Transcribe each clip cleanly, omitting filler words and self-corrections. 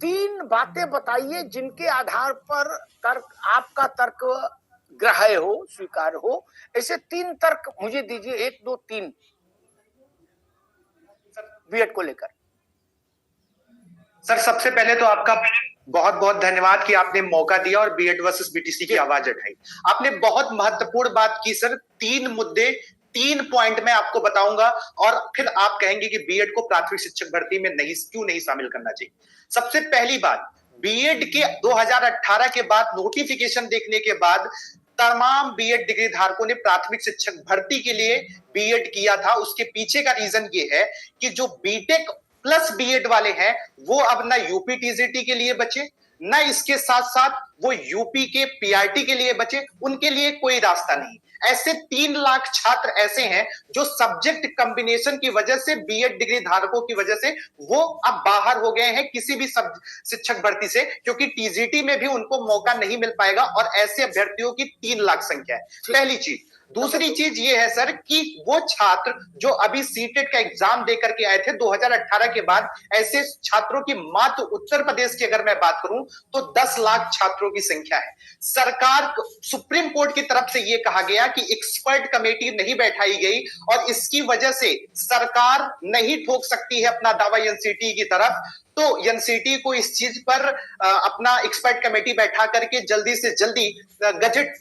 तीन बातें बताइए जिनके आधार पर तर्क आपका तर्क ग्राह्य हो, स्वीकार हो। ऐसे तीन तर्क मुझे दीजिए, एक दो तीन, बीएड को लेकर। सर सबसे पहले तो आपका बहुत बहुत धन्यवाद कि आपने मौका दिया और बीएड वर्सेस बीटीसी की आवाज उठाई। आपने बहुत महत्वपूर्ण बात की सर। तीन मुद्दे, तीन पॉइंट मैं आपको बताऊंगा और फिर आप कहेंगे कि बीएड को प्राथमिक शिक्षक भर्ती में क्यों नहीं शामिल करना चाहिए। सबसे पहली बात, बीएड के 2018 के बाद नोटिफिकेशन देखने के बाद तमाम बीएड डिग्री धारकों ने प्राथमिक शिक्षक भर्ती के लिए बीएड किया था। उसके पीछे का रीजन ये है कि जो बीटेक प्लस बीएड वाले हैं वो अब ना यूपी टीजीटी के लिए बचे, ना इसके साथ साथ वो यूपी के पीआरटी के लिए बचे, उनके लिए कोई रास्ता नहीं। ऐसे 3 लाख छात्र ऐसे हैं जो सब्जेक्ट कॉम्बिनेशन की वजह से, बीएड डिग्री धारकों की वजह से वो अब बाहर हो गए हैं किसी भी शिक्षक भर्ती से, क्योंकि टीजीटी में भी उनको मौका नहीं मिल पाएगा और ऐसे अभ्यर्थियों की 3 लाख संख्या है। पहली चीज। दूसरी चीज ये है सर कि वो छात्र जो अभी सीटेट का एग्जाम देकर के आए थे 2018 के बाद, ऐसे छात्रों की मात्र उत्तर प्रदेश की अगर मैं बात करूं तो 10 लाख छात्रों की संख्या है। सरकार, सुप्रीम कोर्ट की तरफ से यह कहा गया कि एक्सपर्ट कमेटी नहीं बैठाई गई और इसकी वजह से सरकार नहीं ठोक सकती है अपना दावा एनसीटी की तरफ। तो एनसीटी को इस चीज पर अपना एक्सपर्ट कमेटी बैठा करके जल्दी से जल्दी गजट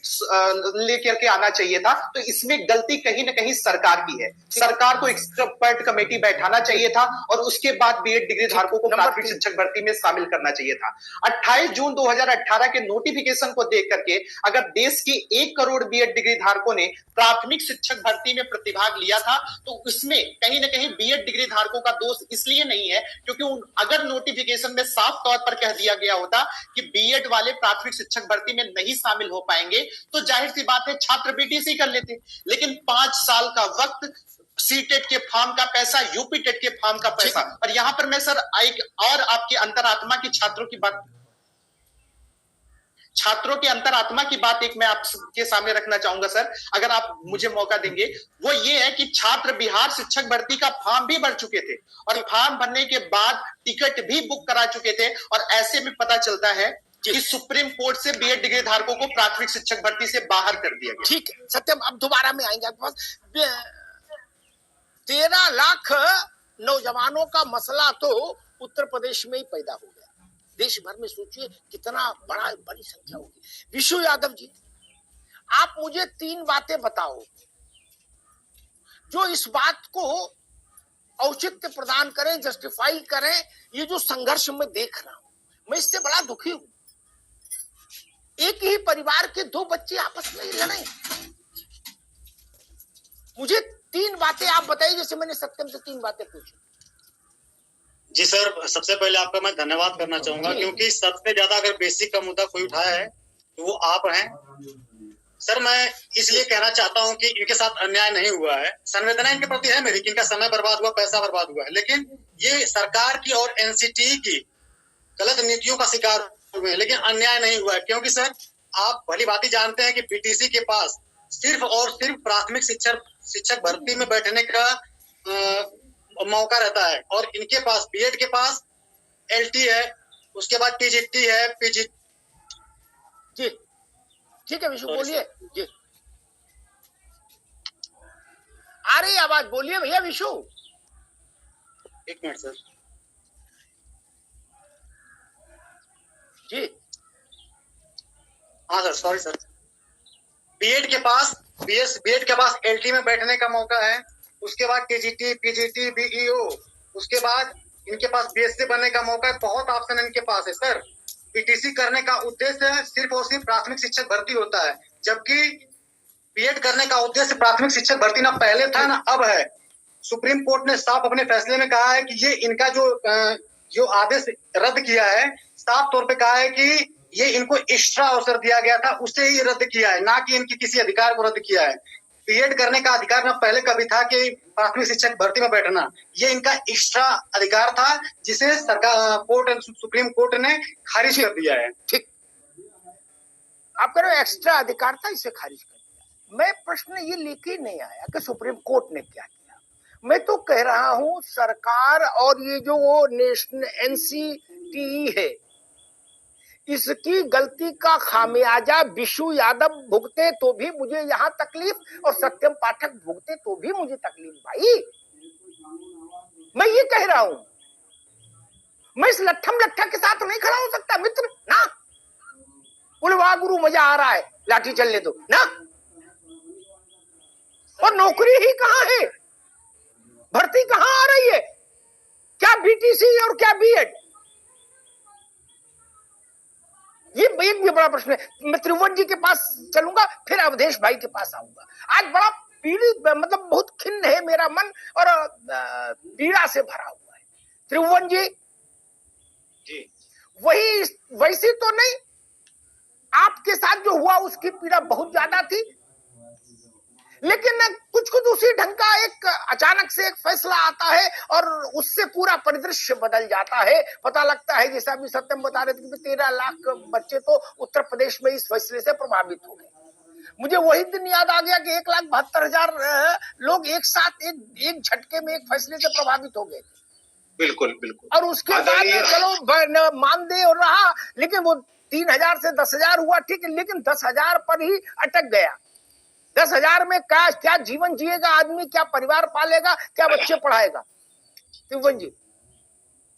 लेकर के आना चाहिए था। तो इसमें गलती कहीं ना कहीं सरकार की है। सरकार को एक्सपर्ट कमेटी बैठाना चाहिए था और उसके बाद बीएड डिग्री धारकों को प्राथमिक शिक्षक भर्ती में शामिल करना चाहिए था। 28 जून 2018 के नोटिफिकेशन को देख करके अगर देश के 1 करोड़ बीएड डिग्री धारकों ने प्राथमिक शिक्षक भर्ती में प्रतिभाग लिया था तो इसमें कहीं ना कहीं बीएड डिग्री धारकों का दोष इसलिए नहीं है क्योंकि अगर नोटिफिकेशन में साफ तौर पर कह दिया गया होता कि बीएड वाले प्राथमिक शिक्षक भर्ती में नहीं शामिल हो पाएंगे तो जाहिर सी बात है छात्र बीटीसी कर लेते। लेकिन 5 साल का वक्त, सीटेट के फॉर्म का पैसा, यूपी टेट के फॉर्म का पैसा, और यहां पर मैं सर एक और आपकी अंतरात्मा की छात्रों की अंतरात्मा की बात एक मैं आपके सामने रखना चाहूंगा सर, अगर आप मुझे मौका देंगे। वो ये है कि छात्र बिहार शिक्षक भर्ती का फॉर्म भी भर चुके थे और फॉर्म भरने के बाद टिकट भी बुक करा चुके थे और ऐसे में पता चलता है कि सुप्रीम कोर्ट से बीएड डिग्री धारकों को प्राथमिक शिक्षक भर्ती से बाहर कर दिया गया। ठीक है सत्यम, अब दोबारा में आएंगे आपके पास। 13 लाख नौजवानों का मसला तो उत्तर प्रदेश में ही पैदा हो गया। देश भर में सोचिए कितना बड़ी संख्या होगी। विशु यादव जी, आप मुझे 3 बातें बताओ जो इस बात को औचित्य प्रदान करें, जस्टिफाई करें। ये जो संघर्ष मैं देख रहा हूं, मैं इससे बड़ा दुखी हूं। एक ही परिवार के 2 बच्चे आपस में लड़े। मुझे 3 बातें आप बताइए, जैसे मैंने सत्यम से 3 बातें पूछी। जी सर, सबसे पहले आपका मैं धन्यवाद करना चाहूंगा क्योंकि सबसे ज्यादा अगर बेसिक का मुद्दा कोई उठाया है तो वो आप हैं। सर मैं इसलिए कहना चाहता हूं कि इनके साथ अन्याय नहीं हुआ है। संवेदना इनके प्रति है मेरी कि इनका समय बर्बाद हुआ, पैसा बर्बाद हुआ है, लेकिन ये सरकार की और एनसीटी की गलत नीतियों का शिकार हुए हैं, लेकिन अन्याय नहीं हुआ है। क्योंकि सर आप भली भांति जानते हैं कि बीटीसी के पास सिर्फ और सिर्फ प्राथमिक शिक्षक भर्ती में बैठने का मौका रहता है और इनके पास बीएड के पास एलटी है, उसके बाद टीजीटी है, पीजी। जी ठीक है विशु, बोलिए जी। आ रही आवाज, बोलिए भैया विशु। एक मिनट सर जी। हाँ सर, सॉरी सर। बीएड के पास एलटी में बैठने का मौका है, उसके बाद टीजीटी, पीजीटी, बीईओ, उसके बाद इनके पास बीएससी बनने का मौका है। बहुत ऑप्शन इनके पास है सर। बीटीसी करने का उद्देश्य सिर्फ और सिर्फ प्राथमिक शिक्षक भर्ती होता है, जबकि बीएड करने का उद्देश्य प्राथमिक शिक्षक भर्ती ना पहले था ना अब है। सुप्रीम कोर्ट ने साफ अपने फैसले में कहा है कि ये इनका जो आदेश रद्द किया है, साफ तौर पे कहा है कि ये इनको एक्स्ट्रा अवसर दिया गया था, उससे ही रद्द किया है, ना कि इनकी किसी अधिकार को रद्द किया है। बीएड करने का अधिकार ना पहले कभी था कि प्राथमिक शिक्षक भर्ती में बैठना, ये इनका एक्स्ट्रा अधिकार था जिसे सुप्रीम कोर्ट ने खारिज कर दिया है। ठीक, आप कह रहे हो एक्स्ट्रा अधिकार था, इसे खारिज कर दिया। मैं प्रश्न ये लेके नहीं आया कि सुप्रीम कोर्ट ने क्या किया, मैं तो कह रहा हूं सरकार और ये जो वो नेशनल एनसीटीई है, इसकी गलती का खामियाजा विशु यादव भुगते तो भी मुझे यहाँ तकलीफ, और सत्यम पाठक भुगते तो भी मुझे तकलीफ। भाई मैं ये कह रहा हूं, मैं इस लट्ठम लट्ठा के साथ नहीं खड़ा हो सकता मित्र ना। बोले वाह गुरु मजा आ रहा है, लाठी चलने दो ना। और नौकरी ही कहां है, भर्ती कहां आ रही है, क्या बीटीसी और क्या बीएड, ये एक भी बड़ा प्रश्न है। मैं त्रिभुवन जी के पास चलूंगा, फिर अवधेश भाई के पास आऊंगा। आज बड़ा पीड़ित, मतलब बहुत खिन्न है मेरा मन और पीड़ा से भरा हुआ है। त्रिभुवन जी वही वैसे तो नहीं, आपके साथ जो हुआ उसकी पीड़ा बहुत ज्यादा थी, लेकिन कुछ कुछ उसी ढंग का एक अचानक से एक फैसला आता है और उससे पूरा परिदृश्य बदल जाता है। पता लगता है, जैसा अभी सत्यम बता रहे थे कि 13 लाख बच्चे तो उत्तर प्रदेश में इस फैसले से प्रभावित हो गए। मुझे वही दिन याद आ गया कि 1,72,000 लोग एक साथ एक झटके में एक फैसले से प्रभावित हो गए। बिल्कुल बिल्कुल। और उसके बाद चलो मान दे और रहा, लेकिन वो 3,000 से 10,000 हुआ, ठीक है, लेकिन 10,000 पर ही अटक गया। 10,000 में क्या जीवन जिएगा आदमी, क्या परिवार पालेगा, क्या बच्चे पढ़ाएगा। त्रिभुवन जी।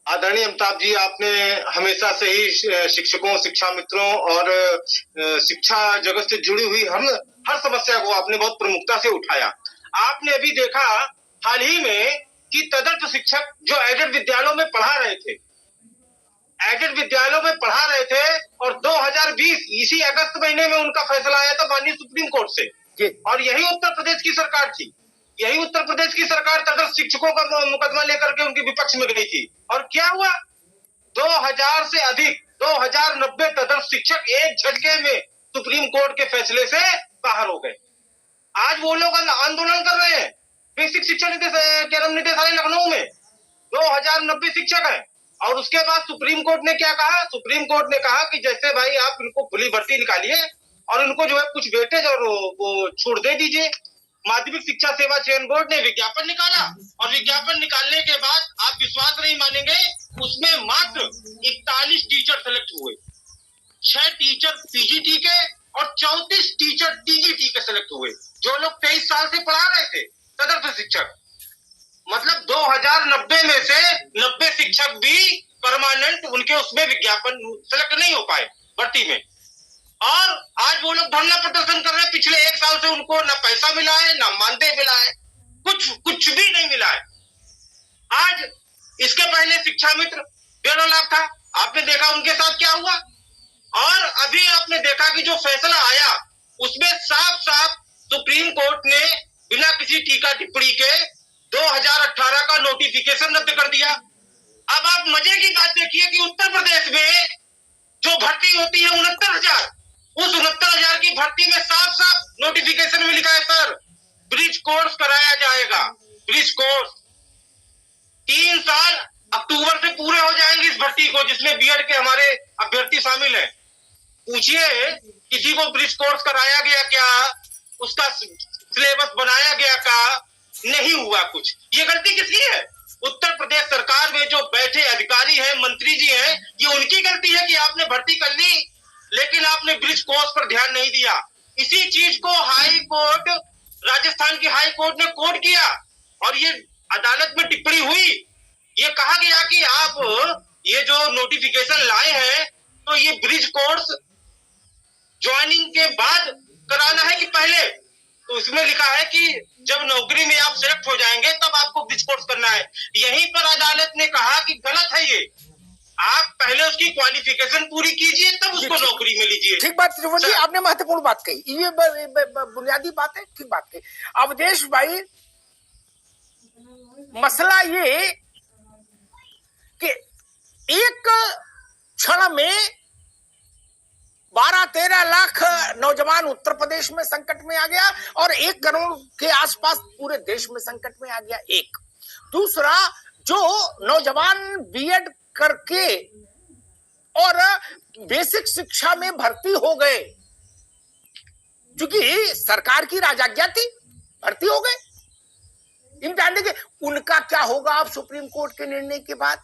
आदरणीय अमिताभ जी, आपने हमेशा से ही शिक्षकों, शिक्षा मित्रों और शिक्षा जगत से जुड़ी हुई हर समस्या को आपने बहुत प्रमुखता से उठाया। आपने अभी देखा हाल ही में कि तदर्थ शिक्षक जो एडेड विद्यालयों में पढ़ा रहे थे, और 2020 इसी अगस्त महीने में उनका फैसला आया था माननीय सुप्रीम कोर्ट से, और यही उत्तर प्रदेश की सरकार थी। यही उत्तर प्रदेश की सरकार तदर्थ शिक्षकों का मुकदमा लेकर के उनके विपक्ष में गई थी, और क्या हुआ, 2000 से अधिक 2090 तदर्थ शिक्षक एक झटके में सुप्रीम कोर्ट के फैसले से बाहर हो गए। आज वो लोग आंदोलन कर रहे हैं बेसिक शिक्षा निदेशालय लखनऊ में, 2090 शिक्षक है। और उसके बाद सुप्रीम कोर्ट ने क्या कहा, सुप्रीम कोर्ट ने कहा कि जैसे भाई आप इनको खुली भर्ती निकालिए और इनको जो है कुछ वेटेज और वो छूट दे दीजिए। माध्यमिक शिक्षा सेवा चयन बोर्ड ने विज्ञापन निकाला, और विज्ञापन निकालने के बाद आप विश्वास नहीं मानेंगे, उसमें मात्र 41 टीचर सेलेक्ट हुए। 6 टीचर पीजीटी के और 34 टीचर टीजीटी के सेलेक्ट हुए, जो लोग 23 साल से पढ़ा रहे थे तदर्थ शिक्षक। मतलब 2090 में से 90 शिक्षक भी परमानेंट उनके उसमें विज्ञापन सेलेक्ट नहीं हो पाए भर्ती में। और आज वो लोग धरना प्रदर्शन कर रहे हैं। पिछले 1 साल से उनको ना पैसा मिला है, ना मानदेय मिला है, कुछ भी नहीं मिला है। आज इसके पहले शिक्षा मित्र 1.5 लाख था, आपने देखा उनके साथ क्या हुआ। और अभी आपने देखा कि जो फैसला आया उसमें साफ साफ सुप्रीम कोर्ट ने बिना किसी टीका टिप्पणी के 2018 का नोटिफिकेशन रद्द कर दिया। अब आप मजे की बात देखिए कि उत्तर प्रदेश में जो भर्ती होती है 69,000, उस 69,000 की भर्ती में साफ साफ नोटिफिकेशन में लिखा है, सर ब्रिज कोर्स कराया जाएगा। ब्रिज कोर्स 3 साल अक्टूबर से पूरे हो जाएंगे इस भर्ती को, जिसमें बीएड के हमारे अभ्यर्थी शामिल हैं। पूछिए किसी को ब्रिज कोर्स कराया गया क्या, उसका सिलेबस बनाया गया क्या, नहीं हुआ कुछ। ये गलती किसकी है? उत्तर प्रदेश सरकार में जो बैठे अधिकारी हैं, मंत्री जी हैं, ये उनकी गलती है कि आपने भर्ती कर ली लेकिन आपने ब्रिज कोर्स पर ध्यान नहीं दिया। इसी चीज को हाई कोर्ट, राजस्थान की हाई कोर्ट ने कोर्ट किया और ये अदालत में टिप्पणी हुई। ये कहा गया कि आप ये जो नोटिफिकेशन लाए हैं तो ये ब्रिज कोर्स ज्वाइनिंग के बाद कराना है कि पहले। तो इसमें लिखा है कि जब नौकरी में आप सिलेक्ट हो जाएंगे तब आपको ब्रिज कोर्स करना है। यहीं पर अदालत ने कहा कि गलत है, ये आप पहले उसकी क्वालिफिकेशन पूरी कीजिए तब उसको नौकरी में लीजिए। ठीक बात त्रिभुवन जी, आपने महत्वपूर्ण बात कही, ये बुनियादी बात है, ठीक बात कही। अवधेश भाई, मसला ये कि एक क्षण में 12-13 लाख नौजवान उत्तर प्रदेश में संकट में आ गया और 1 करोड़ के आसपास पूरे देश में संकट में आ गया। एक दूसरा, जो नौजवान बीएड करके और बेसिक शिक्षा में भर्ती हो गए, क्योंकि सरकार की राजाज्ञा थी, भर्ती हो गए, इम्तिहान देखिए उनका क्या होगा अब सुप्रीम कोर्ट के निर्णय के बाद।